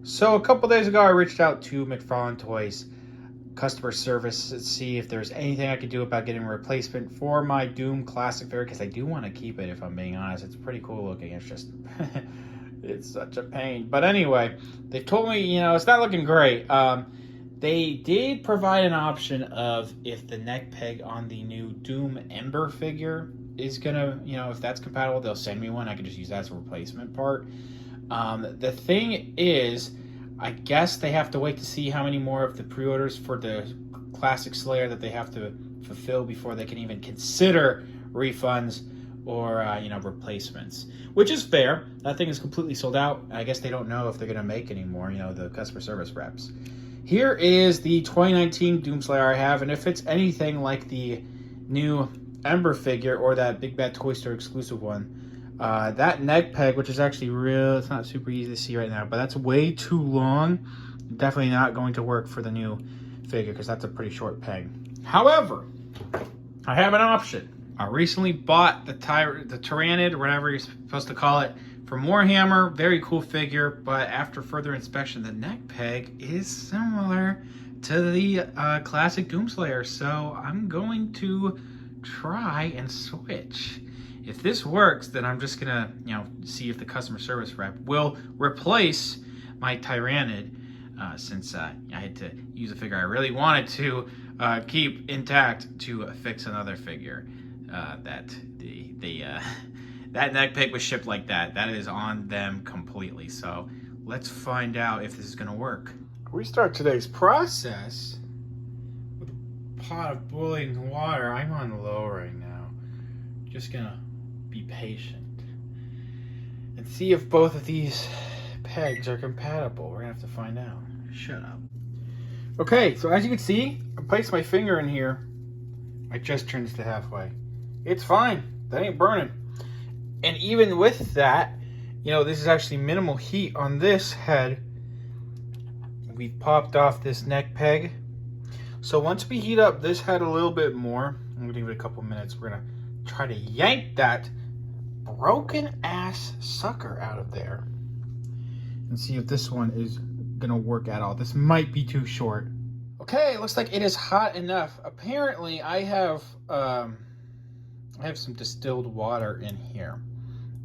So a couple days ago, I reached out to McFarlane Toys customer service to see if there's anything I could do about getting a replacement for my Doom Classic figure, because I do want to keep it, if I'm being honest. It's pretty cool looking. It's just, it's such a pain. But anyway, they've told me, it's not looking great. They did provide an option of if the neck peg on the new Doom Ember figure is gonna, if that's compatible, they'll send me one. I can just use that as a replacement part. The thing is, I guess they have to wait to see how many more of the pre-orders for the Classic Slayer that they have to fulfill before they can even consider refunds or replacements, which is fair. That thing is completely sold out. I guess they don't know if they're going to make any more, the customer service reps. Here is the 2019 Doom Slayer I have, and if it's anything like the new Ember figure or that Big Bad Toy Store exclusive one, that neck peg, which is actually real, it's not super easy to see right now, but that's way too long. Definitely not going to work for the new figure because that's a pretty short peg. However, I have an option. I recently bought the Tyrannid, or whatever you're supposed to call it, from Warhammer. Very cool figure, but after further inspection, the neck peg is similar to the classic Doomslayer, so I'm going to try and switch. If this works, then I'm just gonna, see if the customer service rep will replace my Tyrannid, since I had to use a figure I really wanted to keep intact to fix another figure. That neck peg was shipped like that. That is on them completely. So let's find out if this is gonna work. We start today's process with a pot of boiling water. I'm on low right now. Just gonna be patient and see if both of these pegs are compatible. We're gonna have to find out. Shut up. Okay, so as you can see, I placed my finger in here. I just turned this to halfway. It's fine. That ain't burning. And even with that, this is actually minimal heat on this head. We popped off this neck peg. So once we heat up this head a little bit more, I'm gonna give it a couple minutes. We're gonna try to yank that broken ass sucker out of there and see if this one is gonna work at all. This might be too short. Okay, looks like it is hot enough. Apparently I have some distilled water in here.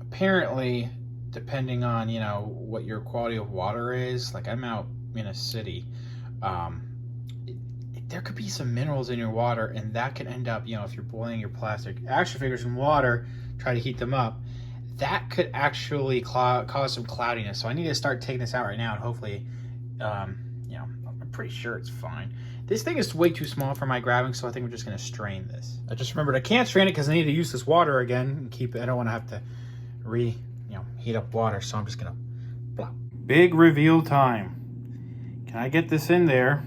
Apparently, depending on what your quality of water is, like I'm out in a city, there could be some minerals in your water, and that can end up, if you're boiling your plastic action figures in water, try to heat them up, that could actually cause some cloudiness. So I need to start taking this out right now, and hopefully, I'm pretty sure it's fine. This thing is way too small for my grabbing, so I think we're just gonna strain this. I just remembered I can't strain it because I need to use this water again and keep it. I don't want to have to heat up water, so I'm just gonna plop. Big reveal time. Can I get this in there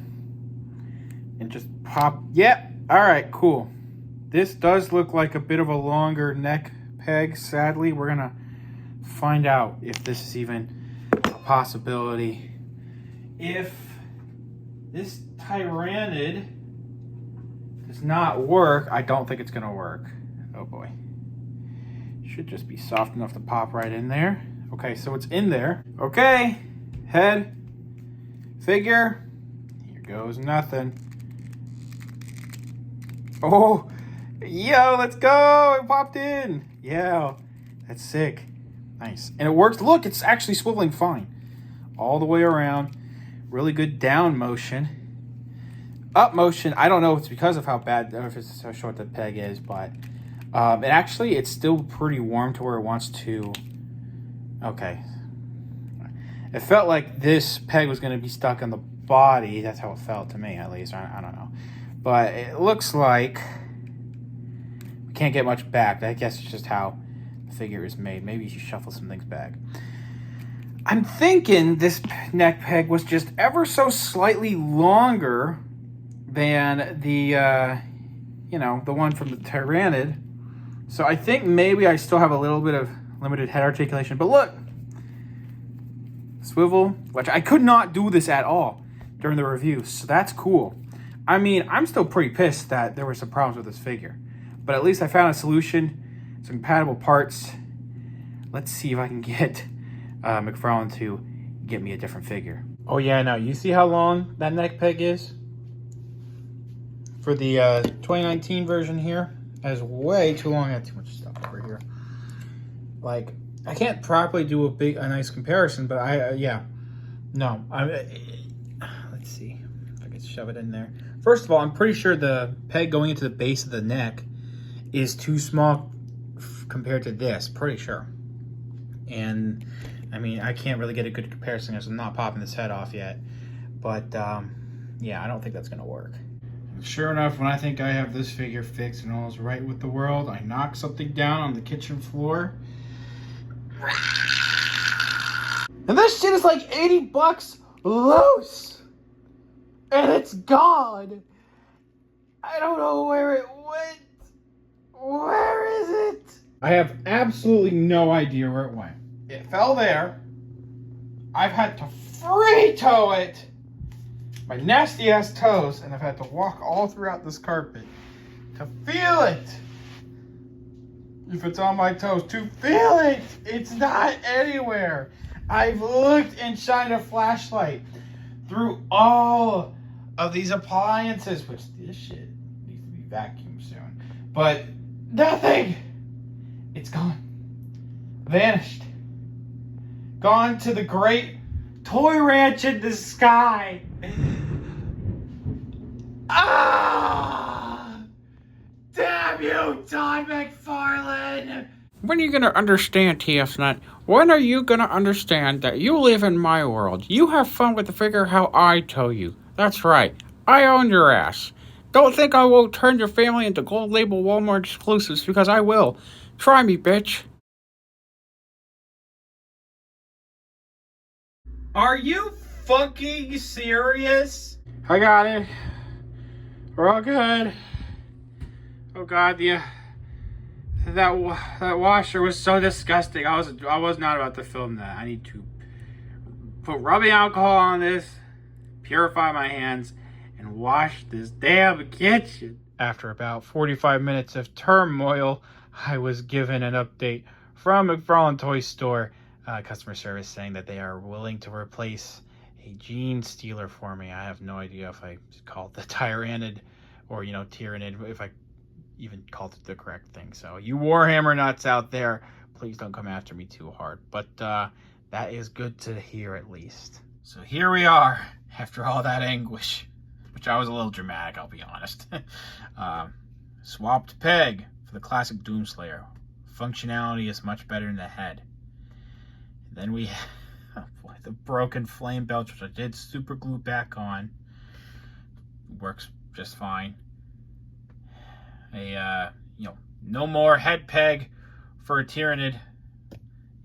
and just pop? Yep. All right, cool. This does look like a bit of a longer neck peg. Sadly, we're gonna find out if this is even a possibility. If this Tyrannid does not work, I don't think it's gonna work. Oh boy. Should just be soft enough to pop right in there. Okay, so it's in there. Okay, head, figure, here goes nothing. Oh, yo, let's go, it popped in. Yeah, that's sick. Nice, and it works. Look, it's actually swiveling fine. All the way around. Really good down motion. Up motion, I don't know if it's because of how bad, or if it's how short the peg is, but it's still pretty warm to where it wants to. Okay. It felt like this peg was going to be stuck on the body. That's how it felt to me, at least. I don't know. But it looks like we can't get much back. I guess it's just how the figure is made. Maybe you should shuffle some things back. I'm thinking this neck peg was just ever so slightly longer than the, the one from the Tyrannid. So I think maybe I still have a little bit of limited head articulation. But look, swivel, which I could not do this at all during the review. So that's cool. I mean, I'm still pretty pissed that there were some problems with this figure. But at least I found a solution, some compatible parts. Let's see if I can get McFarlane to get me a different figure. Oh yeah, no, you see how long that neck peg is? For the 2019 version here, that is way too long. I have too much stuff over here. Like, I can't properly do a nice comparison, but yeah. No, let's see if I can shove it in there. First of all, I'm pretty sure the peg going into the base of the neck is too small compared to this, pretty sure. And I mean, I can't really get a good comparison because I'm not popping this head off yet. But yeah, I don't think that's gonna work. And sure enough, when I think I have this figure fixed and all is right with the world, I knock something down on the kitchen floor. And this shit is like $80 loose! And it's gone! I don't know where it went. Where is it? I have absolutely no idea where it went. It fell there. I've had to free toe it. My nasty ass toes, and I've had to walk all throughout this carpet to feel it. If it's on my toes, to feel it. It's not anywhere. I've looked and shined a flashlight through all of these appliances, which this shit needs to be vacuumed soon. But nothing. It's gone. Vanished. Gone to the great toy ranch in the sky. Ah! Damn you, Todd McFarlane! When are you gonna understand, TFNet? When are you gonna understand that you live in my world? You have fun with the figure how I tell you. That's right. I own your ass. Don't think I won't turn your family into gold label Walmart exclusives, because I will. Try me, bitch. Are you fucking serious? I got it. We're all good. Oh god, that washer was so disgusting. I was not about to film that. I need to put rubbing alcohol on this, purify my hands, and wash this damn kitchen. After about 45 minutes of turmoil, I was given an update from McFarlane Toy Store customer service saying that they are willing to replace a gene stealer for me. I have no idea if I called the Tyrannid or, Tyrannid, if I even called it the correct thing. So you Warhammer nuts out there, please don't come after me too hard. But that is good to hear at least. So here we are after all that anguish, which I was a little dramatic, I'll be honest. Swapped peg for the classic Doomslayer. Functionality is much better in the head. Then we have the broken flame belch, which I did super glue back on. Works just fine. No more head peg for a Tyrannid,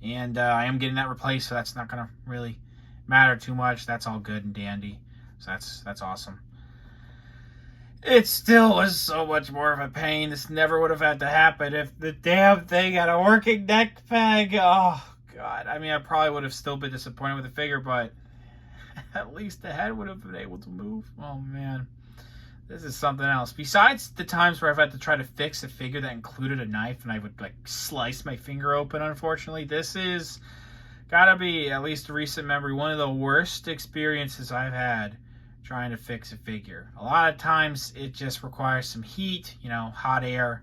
and I am getting that replaced, so that's not gonna really matter too much. That's all good and dandy, so that's awesome. It still was so much more of a pain. This never would have had to happen if the damn thing had a working neck peg. Oh god, I mean, I probably would have still been disappointed with the figure, but at least the head would have been able to move. Oh man. This is something else. Besides the times where I've had to try to fix a figure that included a knife and I would slice my finger open, unfortunately, this is gotta be, at least a recent memory, one of the worst experiences I've had trying to fix a figure. A lot of times it just requires some heat, hot air,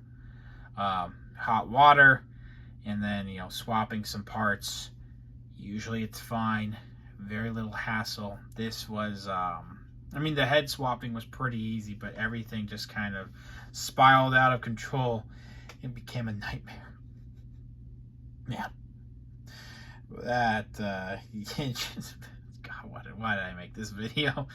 hot water, and then, swapping some parts. Usually it's fine. Very little hassle. This was, the head swapping was pretty easy, but everything just kind of spiraled out of control and became a nightmare. Yeah. That, God, why did I make this video?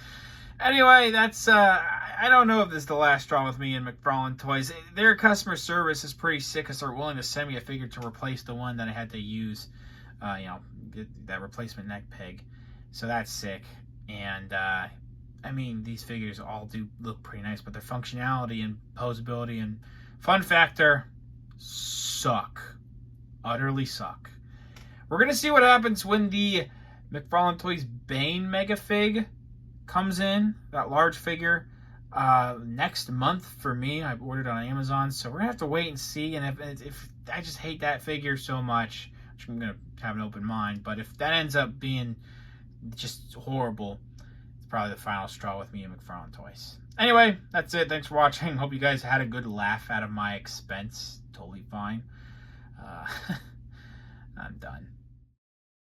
Anyway, that's, I don't know if this is the last straw with me and McFarlane Toys. Their customer service is pretty sick because they're willing to send me a figure to replace the one that I had to use, that replacement neck peg. So that's sick. And, these figures all do look pretty nice, but their functionality and posability and fun factor suck. Utterly suck. We're going to see what happens when the McFarlane Toys Bane Mega Fig comes in, that large figure, next month for me. I've ordered on Amazon, so we're going to have to wait and see. And if I just hate that figure so much, which I'm going to have an open mind, but if that ends up being just horrible. It's probably the final straw with me and McFarlane Toys. Anyway, that's it. Thanks for watching. Hope you guys had a good laugh out of my expense. Totally fine. I'm done.